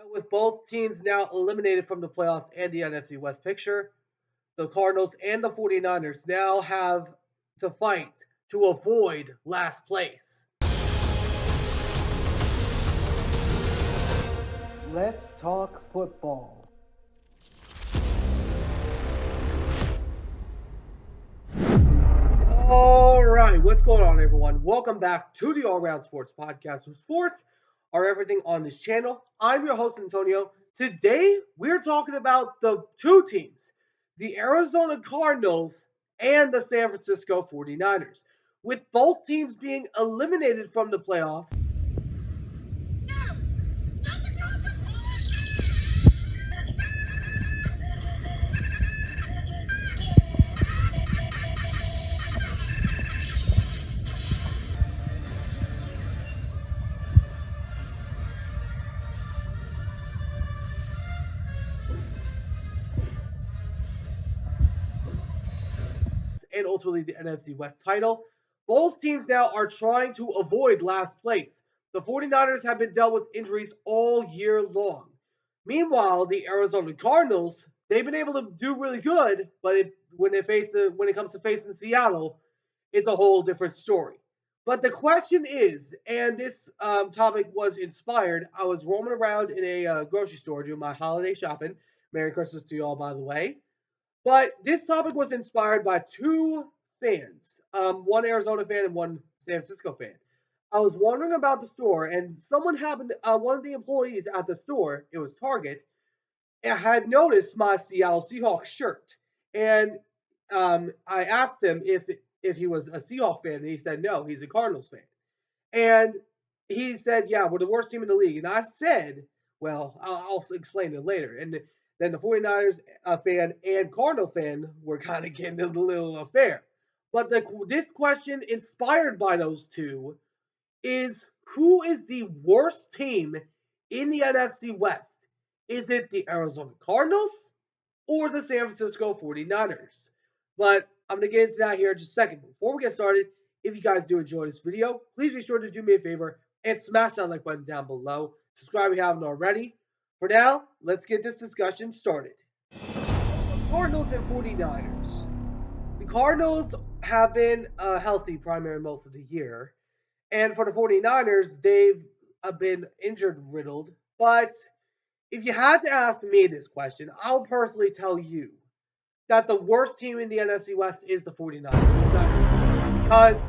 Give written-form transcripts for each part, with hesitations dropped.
With both teams now eliminated from the playoffs and the NFC West picture, the Cardinals and the 49ers now have to fight to avoid last place. Let's talk football. All right, what's going on, everyone? Welcome back to the All Round Sports Podcast, where sports are everything on this channel. I'm your host, Antonio. Today, we're talking about the two teams, the Arizona Cardinals and the San Francisco 49ers. With both teams being eliminated from the playoffs, and ultimately the NFC West title. Both teams now are trying to avoid last place. The 49ers have been dealt with injuries all year long. Meanwhile, the Arizona Cardinals, they've been able to do really good, but when it comes to facing Seattle, it's a whole different story. But the question is, and this topic was inspired. I was roaming around in a grocery store doing my holiday shopping. Merry Christmas to you all, by the way. But this topic was inspired by two fans, one Arizona fan and one San Francisco fan. I was wondering about the store, and someone happened, one of the employees at the store, it was Target, had noticed my Seattle Seahawks shirt. And I asked him if he was a Seahawks fan, and he said no, he's a Cardinals fan. And he said, "Yeah, we're the worst team in the league." And I said, "Well, I'll explain it later." And then the 49ers fan and Cardinal fan were kind of getting a little affair. But this question, inspired by those two, is who is the worst team in the NFC West? Is it the Arizona Cardinals or the San Francisco 49ers? But I'm going to get into that here in just a second. Before we get started, if you guys do enjoy this video, please be sure to do me a favor and smash that like button down below. Subscribe if you haven't already. For now, let's get this discussion started. Cardinals and 49ers. The Cardinals have been healthy primary most of the year. And for the 49ers, they've been injured riddled. But if you had to ask me this question, I'll personally tell you that the worst team in the NFC West is the 49ers. It's not because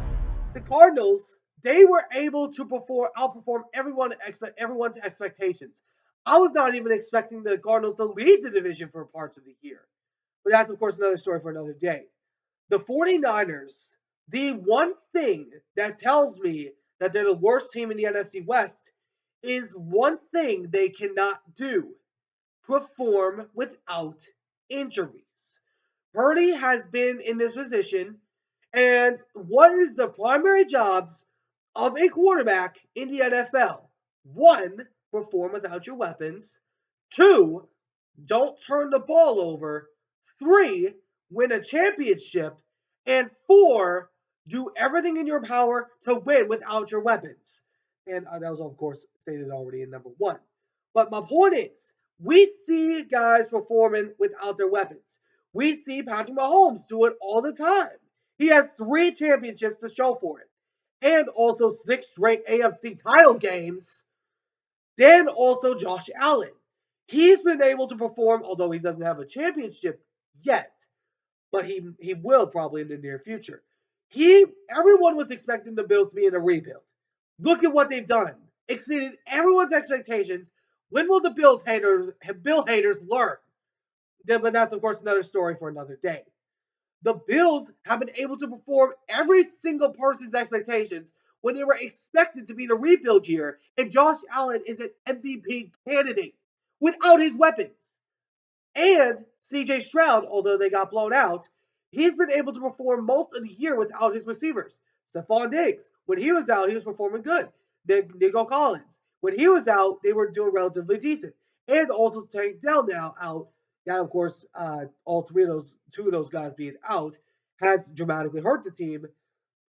the Cardinals, they were able to outperform everyone's expectations. I was not even expecting the Cardinals to lead the division for parts of the year. But that's, of course, another story for another day. The 49ers, the one thing that tells me that they're the worst team in the NFC West is one thing they cannot do: perform without injuries. Purdy has been in this position, and what is the primary jobs of a quarterback in the NFL? One, perform without your weapons. Two, don't turn the ball over. Three, win a championship. And four, do everything in your power to win without your weapons. And that was, of course, stated already in number one. But my point is, we see guys performing without their weapons. We see Patrick Mahomes do it all the time. He has 3 championships to show for it, and also 6 straight AFC title games. Then also Josh Allen. He's been able to perform, although he doesn't have a championship yet, but he will probably in the near future. Everyone was expecting the Bills to be in a rebuild. Look at what they've done. Exceeded everyone's expectations. When will the Bill haters learn? But that's, of course, another story for another day. The Bills have been able to perform every single person's expectations when they were expected to be in a rebuild year, and Josh Allen is an MVP candidate without his weapons. And CJ Stroud, although they got blown out, he's been able to perform most of the year without his receivers. Stephon Diggs, when he was out, he was performing good. Nico Collins, when he was out, they were doing relatively decent. And also Tank Dell now out. Now, of course, all two of those guys being out, has dramatically hurt the team.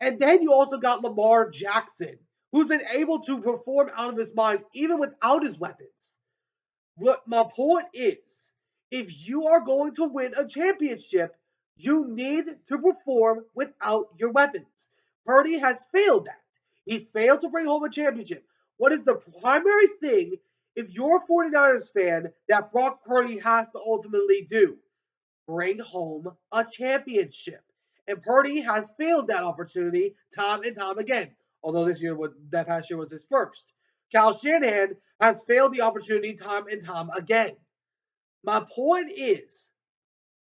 And then you also got Lamar Jackson, who's been able to perform out of his mind even without his weapons. What my point is, if you are going to win a championship, you need to perform without your weapons. Purdy has failed that. He's failed to bring home a championship. What is the primary thing if you're a 49ers fan that Brock Purdy has to ultimately do? Bring home a championship. And Purdy has failed that opportunity time and time again. Although that past year was his first. Cal Shanahan has failed the opportunity time and time again. My point is,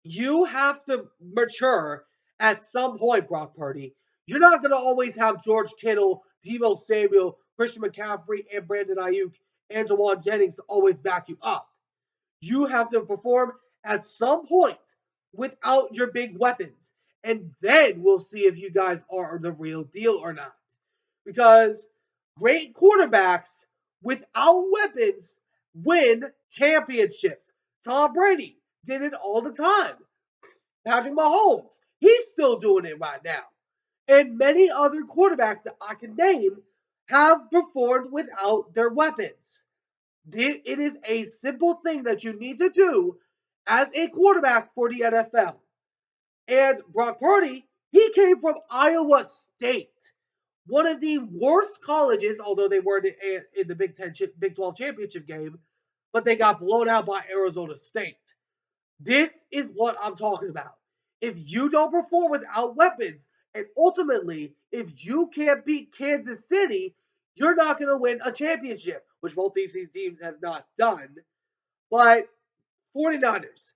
you have to mature at some point, Brock Purdy. You're not going to always have George Kittle, Deebo Samuel, Christian McCaffrey, and Brandon Ayuk and Jawan Jennings to always back you up. You have to perform at some point without your big weapons. And then we'll see if you guys are the real deal or not. Because great quarterbacks without weapons win championships. Tom Brady did it all the time. Patrick Mahomes, he's still doing it right now. And many other quarterbacks that I can name have performed without their weapons. It is a simple thing that you need to do as a quarterback for the NFL. And Brock Purdy, he came from Iowa State, one of the worst colleges, although they were in the Big 12 championship game, but they got blown out by Arizona State. This is what I'm talking about. If you don't perform without weapons, and ultimately, if you can't beat Kansas City, you're not going to win a championship, which both these teams have not done. But 49ers,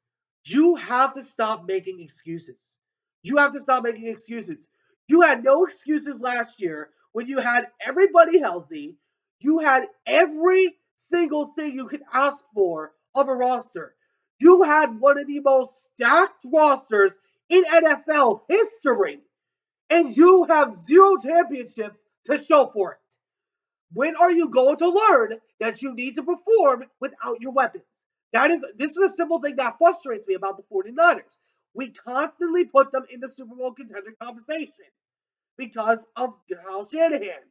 you have to stop making excuses. You have to stop making excuses. You had no excuses last year when you had everybody healthy. You had every single thing you could ask for of a roster. You had one of the most stacked rosters in NFL history, and you have zero championships to show for it. When are you going to learn that you need to perform without your weapons? This is a simple thing that frustrates me about the 49ers. We constantly put them in the Super Bowl contender conversation because of Kyle Shanahan,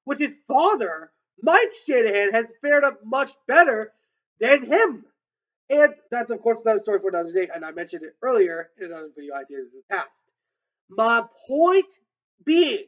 which his father, Mike Shanahan, has fared up much better than him. And that's, of course, another story for another day. And I mentioned it earlier in another video I did in the past. My point being,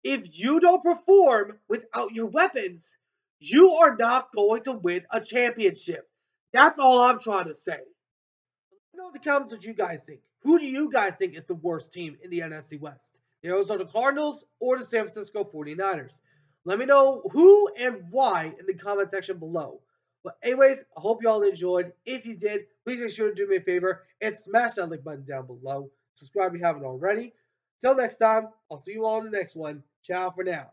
if you don't perform without your weapons, you are not going to win a championship. That's all I'm trying to say. Let me know in the comments what you guys think. Who do you guys think is the worst team in the NFC West? The Arizona Cardinals or the San Francisco 49ers? Let me know who and why in the comment section below. But anyways, I hope you all enjoyed. If you did, please make sure to do me a favor and smash that like button down below. Subscribe if you haven't already. Till next time, I'll see you all in the next one. Ciao for now.